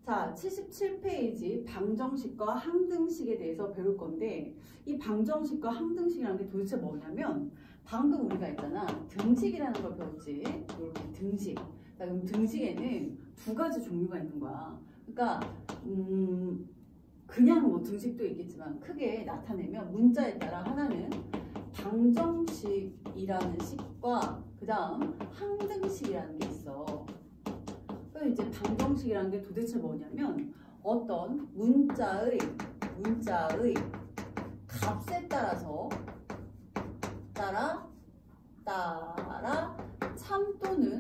자, 77페이지 방정식과 항등식에 대해서 배울 건데 이 방정식과 항등식이라는 게 도대체 뭐냐면 방금 우리가 했잖아. 등식이라는 걸 배웠지. 이렇게 등식. 자, 그럼 등식에는 두 가지 종류가 있는 거야. 그러니까 그냥 뭐 등식도 있겠지만 크게 나타내면 문자에 따라 하나는 방정식이라는 식과 그 다음 항등식이라는 게 있어. 그럼 이제 방정식이라는 게 도대체 뭐냐면 어떤 문자의 값에 따라 참 또는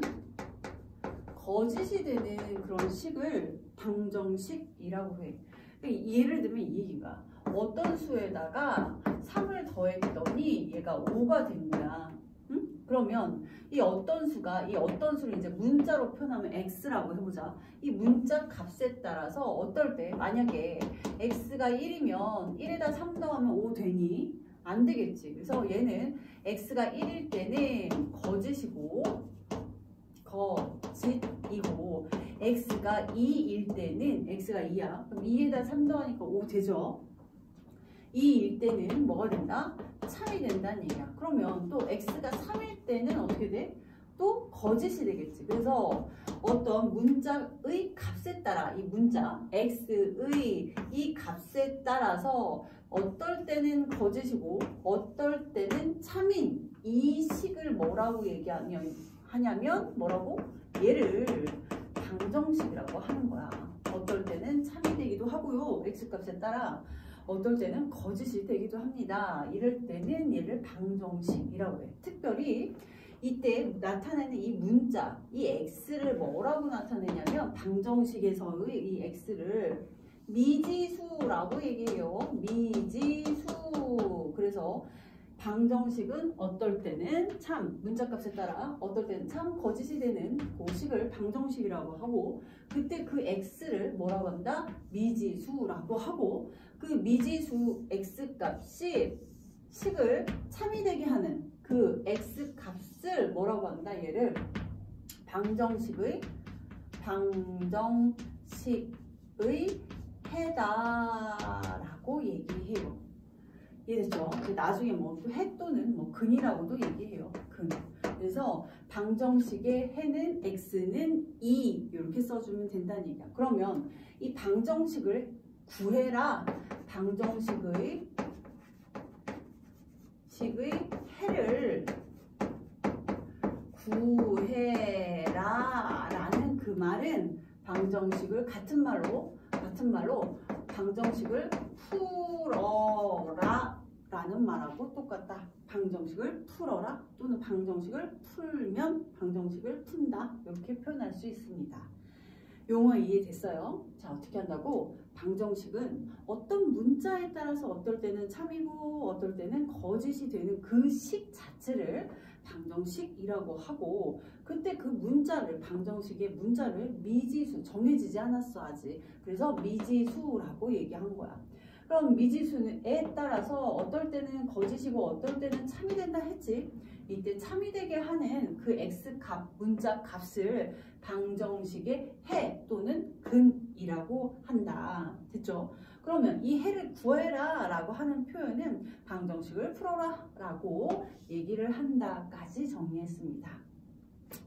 거짓이 되는 그런 식을 방정식이라고 해. 예를 들면 이 얘기가 어떤 수에다가 3을 더했더니 얘가 5가 된 거야. 응? 그러면 이 어떤 수를 이제 문자로 표현하면 x라고 해보자. 이 문자 값에 따라서 어떨 때 만약에 x가 1이면 1에다 3 더하면 5 되니? 안 되겠지. 그래서 얘는 x가 1일 때는 거짓이고 x가 2일 때는 x가 2야. 그럼 2에다 3 더하니까 5 되죠. 2일 때는 뭐가 된다? 참이 된다는 얘기야. 그러면 또 x가 3일 때는 어떻게 돼? 또 거짓이 되겠지. 그래서 어떤 문자의 값에 따라 이 문자 x의 이 값에 따라서 어떨 때는 거짓이고 어떨 때는 참인 이 식을 뭐라고 하냐면 뭐라고? 얘를 방정식이라고 하는 거야. 어떨 때는 참이 되기도 하고요. x값에 따라 어떨 때는 거짓이 되기도 합니다. 이럴 때는 얘를 방정식이라고 해. 특별히 이때 나타내는 이 문자, 이 x를 뭐라고 나타내냐면 방정식에서의 이 x를 미지수라고 얘기해요. 미지수. 그래서 방정식은 어떨 때는 참, 문자값에 따라 어떨 때는 참 거짓이 되는 그 식을 방정식이라고 하고 그때 그 x를 뭐라고 한다? 미지수라고 하고 그 미지수 x값이 식을 참이 되게 하는 그 x값을 뭐라고 한다? 얘를 방정식의 해다라고 얘기해요. 이해됐죠? 나중에 뭐 또 해 또는 뭐 근이라고도 얘기해요. 근. 그래서 방정식의 해는 x는 2 이렇게 써주면 된다는 얘기야. 그러면 이 방정식을 구해라. 방정식의 해를 구해라 라는 그 말은 방정식을 같은 말로 방정식을 풀어라 라는 말하고 똑같다. 방정식을 풀어라 또는 방정식을 풀면 방정식을 푼다. 이렇게 표현할 수 있습니다. 용어 이해됐어요? 자, 어떻게 한다고? 방정식은 어떤 문자에 따라서 어떨 때는 참이고 어떨 때는 거짓이 되는 그 식 자체를 방정식이라고 하고 그때 그 문자를 방정식의 문자를 미지수 정해지지 않았어 아직. 그래서 미지수라고 얘기한 거야. 그럼 미지수에 따라서 어떨 때는 거짓이고 어떨 때는 참이 된다 했지. 이때 참이 되게 하는 그 x값, 문자 값을 방정식의 해 또는 근이라고 한다. 됐죠? 그러면 이 해를 구해라 라고 하는 표현은 방정식을 풀어라 라고 얘기를 한다까지 정리했습니다.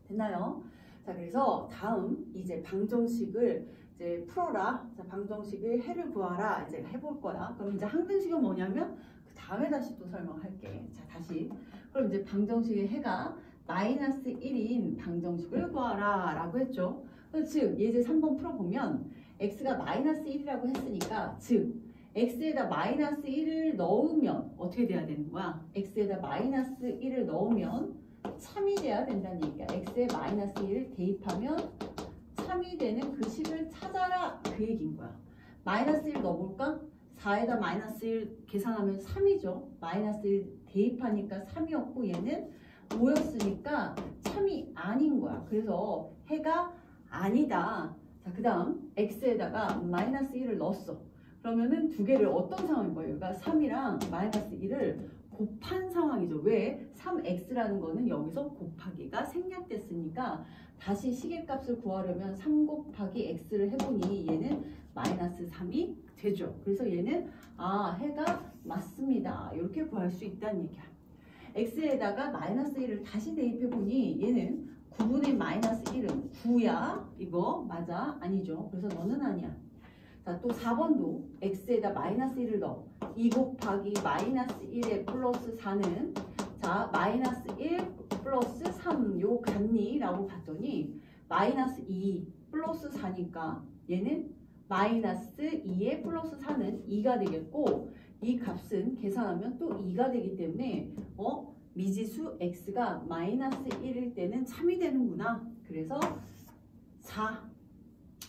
됐나요? 자, 그래서 다음 이제 방정식을 이제 풀어라. 자, 방정식의 해를 구하라. 이제 해볼 거야. 그럼 이제 항등식은 뭐냐면 그 다음에 다시 또 설명할게. 자, 다시. 그럼 이제 방정식의 해가 마이너스 1인 방정식을 구하라 라고 했죠. 즉 예제 3번 풀어보면 x가 마이너스 1이라고 했으니까 즉 x에다 마이너스 1을 넣으면 어떻게 돼야 되는 거야? x에다 마이너스 1을 넣으면 참이 돼야 된다는 얘기야. x에 마이너스 1을 대입하면 참이 되는 그 식을 찾아라 그 얘기인 거야. 마이너스 1 넣어볼까? 4에다 마이너스 1 계산하면 3이죠. 마이너스 1 대입하니까 3이었고 얘는 5였으니까 참이 아닌 거야. 그래서 해가 아니다. 자, 그 다음 x에다가 마이너스 1을 넣었어. 그러면은 두 개를 어떤 상황인 거예요? 그러니까 3이랑 마이너스 1을 곱한 상황이죠. 왜? 3x라는 거는 여기서 곱하기가 생략됐으니까 다시 시계값을 구하려면 3 곱하기 x를 해보니 얘는 마이너스 3이 되죠. 그래서 얘는 해가 맞습니다. 이렇게 구할 수 있다는 얘기야. x에다가 마이너스 1을 다시 대입해보니 얘는 9분의 마이너스 1은 9야. 이거 맞아? 아니죠. 그래서 너는 아니야. 자, 또 4번도 x에다 마이너스 1을 넣어. 2 곱하기 마이너스 1에 플러스 4는 자, 마이너스 1 플러스 3 요 같니? 라고 봤더니 마이너스 2 플러스 4니까 얘는 마이너스 2에 플러스 4는 2가 되겠고 이 값은 계산하면 또 2가 되기 때문에 미지수 x가 마이너스 1일 때는 참이 되는구나. 그래서 4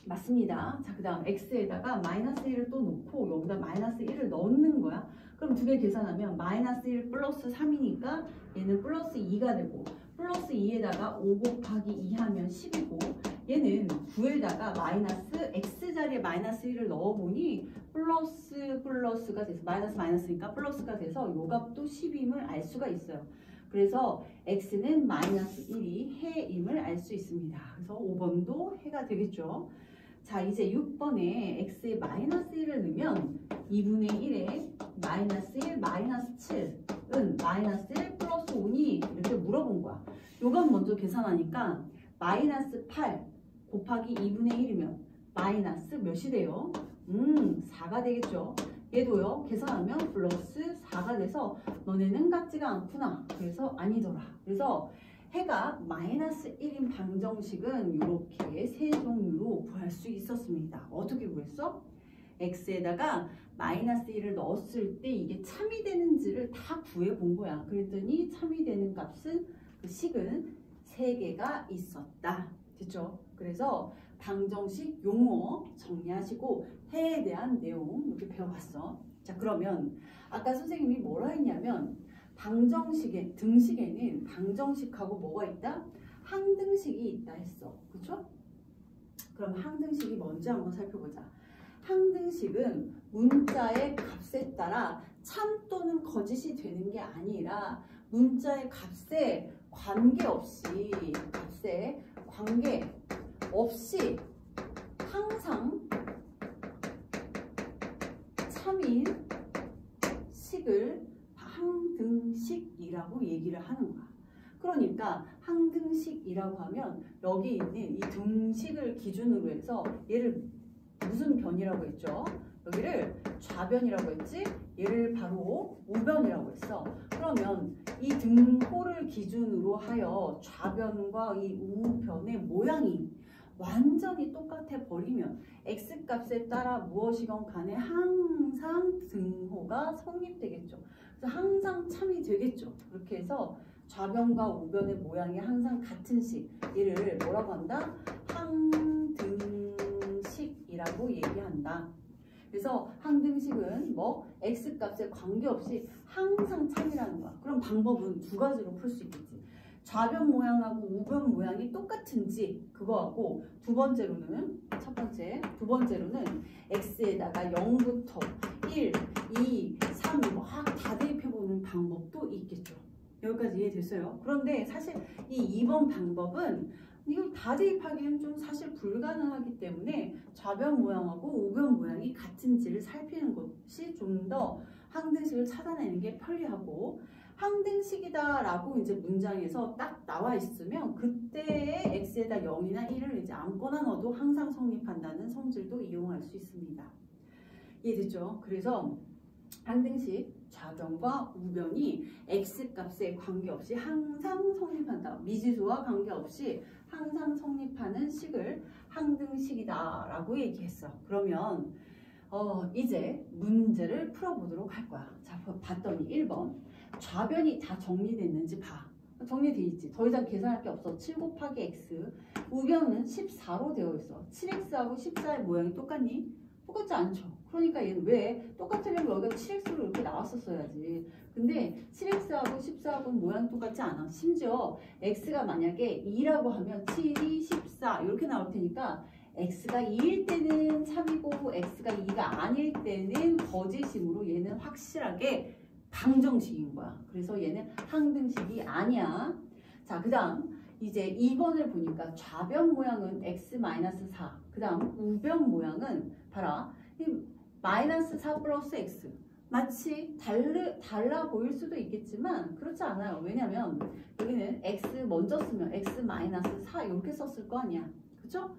맞습니다. 자, 그 다음 x에다가 마이너스 1을 또 놓고 여기다 마이너스 1을 넣는 거야. 그럼 두 개 계산하면 마이너스 1 플러스 3이니까 얘는 플러스 2가 되고 플러스 2에다가 5 곱하기 2 하면 10이고 얘는 9에다가 마이너스 x자리에 마이너스 1을 넣어보니 플러스가 돼서 마이너스니까 플러스가 돼서 요 값도 10임을 알 수가 있어요. 그래서 x는 마이너스 1이 해임을 알 수 있습니다. 그래서 5번도 해가 되겠죠. 자, 이제 6번에 x에 마이너스 1을 넣으면 2분의 1에 마이너스 1 마이너스 7은 마이너스 1 플러스 5니 이렇게 물어본 거야. 요건 먼저 계산하니까 마이너스 8 곱하기 2분의 1이면 마이너스 몇이 돼요? 4가 되겠죠. 얘도요. 계산하면 플러스 4가 돼서 너네는 같지가 않구나. 그래서 아니더라. 그래서 해가 마이너스 1인 방정식은 이렇게 세 종류로 구할 수 있었습니다. 어떻게 구했어? x에다가 마이너스 1을 넣었을 때 이게 참이 되는지를 다 구해본 거야. 그랬더니 참이 되는 값은 그 식은 3개가 있었다. 됐죠? 그래서 방정식 용어 정리하시고 해에 대한 내용 이렇게 배워봤어. 자, 그러면 아까 선생님이 뭐라 했냐면 방정식의 등식에는 방정식하고 뭐가 있다? 항등식이 있다 했어. 그렇죠? 그럼 항등식이 뭔지 한번 살펴보자. 항등식은 문자의 값에 따라 참 또는 거짓이 되는 게 아니라 문자의 값에 관계없이 항상 참인 식을 항등식이라고 얘기를 하는 거야. 그러니까 항등식이라고 하면 여기 있는 이 등식을 기준으로 해서 얘를 무슨 변이라고 했죠? 여기를 좌변이라고 했지? 얘를 바로 우변이라고 했어. 그러면 이 등호를 기준으로 하여 좌변과 이 우변의 모양이 완전히 똑같아 버리면 x값에 따라 무엇이건 간에 항상 등호가 성립되겠죠. 그래서 항상 참이 되겠죠. 그렇게 해서 좌변과 우변의 모양이 항상 같은 식, 얘를 뭐라고 한다? 항등식이라고 얘기한다. 그래서 항등식은 뭐 x값에 관계없이 항상 참이라는 거야. 그럼 방법은 두 가지로 풀 수 있겠지. 좌변 모양하고 우변 모양이 똑같은지 그거하고 두 번째로는 x에다가 0부터 1, 2, 3 막 다 대입해보는 방법도 있겠죠. 여기까지 이해됐어요? 그런데 사실 이 2번 방법은 이걸 다 대입하기는 좀 사실 불가능하기 때문에 좌변 모양하고 우변 모양이 같은지를 살피는 것이 좀 더 항등식을 찾아내는 게 편리하고 항등식이다 라고 이제 문장에서 딱 나와 있으면 그때의 x에다 0이나 1을 이제 아무거나 넣어도 항상 성립한다는 성질도 이용할 수 있습니다. 이해됐죠? 그래서 항등식 좌변과 우변이 x값에 관계없이 항상 성립한다. 미지수와 관계없이 항상 성립하는 식을 항등식이다 라고 얘기했어. 그러면 이제 문제를 풀어보도록 할 거야. 자, 봤더니 1번 좌변이 다 정리됐는지 봐. 정리돼 있지. 더 이상 계산할 게 없어. 7 곱하기 x 우변은 14로 되어 있어. 7x하고 14의 모양이 똑같니? 똑같지 않죠. 그러니까 얘는 왜 똑같으려면 여기가 7x로 이렇게 나왔었어야지. 근데 7x하고 14하고는 모양이 똑같지 않아. 심지어 x가 만약에 2라고 하면 7이 14 이렇게 나올 테니까 x가 2일 때는 참이고 x가 2가 아닐 때는 거짓이므로 얘는 확실하게 방정식인 거야. 그래서 얘는 항등식이 아니야. 자, 그 다음 이제 2번을 보니까 좌변 모양은 x-4 그 다음 우변 모양은 봐라. 이 마이너스 4 플러스 x. 마치 달라 보일 수도 있겠지만 그렇지 않아요. 왜냐면 여기는 x 먼저 쓰면 x 마이너스 4 이렇게 썼을 거 아니야. 그쵸?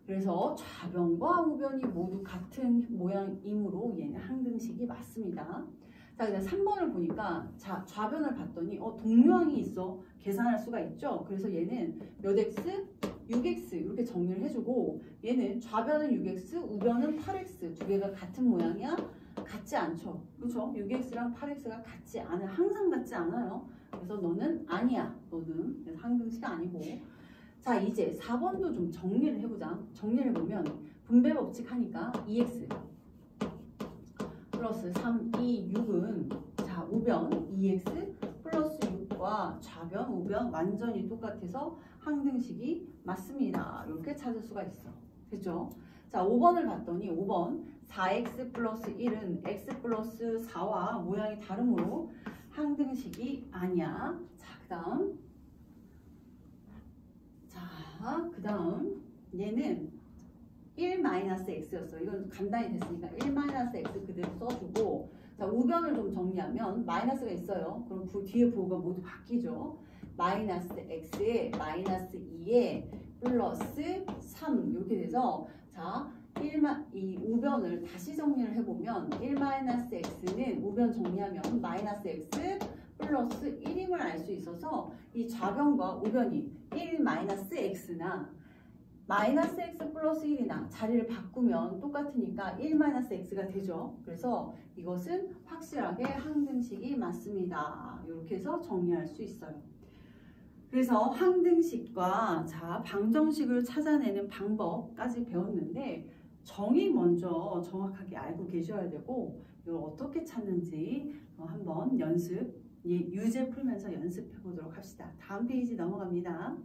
그래서 좌변과 우변이 모두 같은 모양이므로 얘는 항등식이 맞습니다. 자, 그다음 3번을 보니까 좌변을 봤더니 동류항이 있어. 계산할 수가 있죠. 그래서 얘는 몇 x? 6x 이렇게 정리를 해주고 얘는 좌변은 6x, 우변은 8x 두 개가 같은 모양이야? 같지 않죠. 그렇죠? 6x랑 8x가 같지 않아. 항상 같지 않아요. 그래서 너는 아니야. 너는 그래서 항등식 아니고. 자, 이제 4번도 좀 정리를 해보자. 정리를 해보면 분배 법칙 하니까 2x 플러스 3, 2, 6은 자 우변 2x 플러스 6과 좌변, 우변 완전히 똑같아서 항등식이 맞습니다. 이렇게 찾을 수가 있어. 됐죠? 자, 5번을 봤더니 5번 4x 플러스 1은 x 플러스 4와 모양이 다르므로 항등식이 아니야. 자, 그 다음 얘는 1-x였어. 이건 간단히 됐으니까 1-x 그대로 써주고 자, 우변을 좀 정리하면 마이너스가 있어요. 그럼 뒤에 부호가 모두 바뀌죠. 마이너스 x에 마이너스 2에 플러스 3 이렇게 돼서 자, 이 우변을 다시 정리를 해보면 1-x는 우변 정리하면 마이너스 x 플러스 1임을 알 수 있어서 이 좌변과 우변이 1-x나 마이너스 x 플러스 1이나 자리를 바꾸면 똑같으니까 1-x가 되죠. 그래서 이것은 확실하게 항등식이 맞습니다. 이렇게 해서 정리할 수 있어요. 그래서 항등식과 자 방정식을 찾아내는 방법까지 배웠는데 정의 먼저 정확하게 알고 계셔야 되고 이걸 어떻게 찾는지 한번 유제 풀면서 연습해 보도록 합시다. 다음 페이지 넘어갑니다.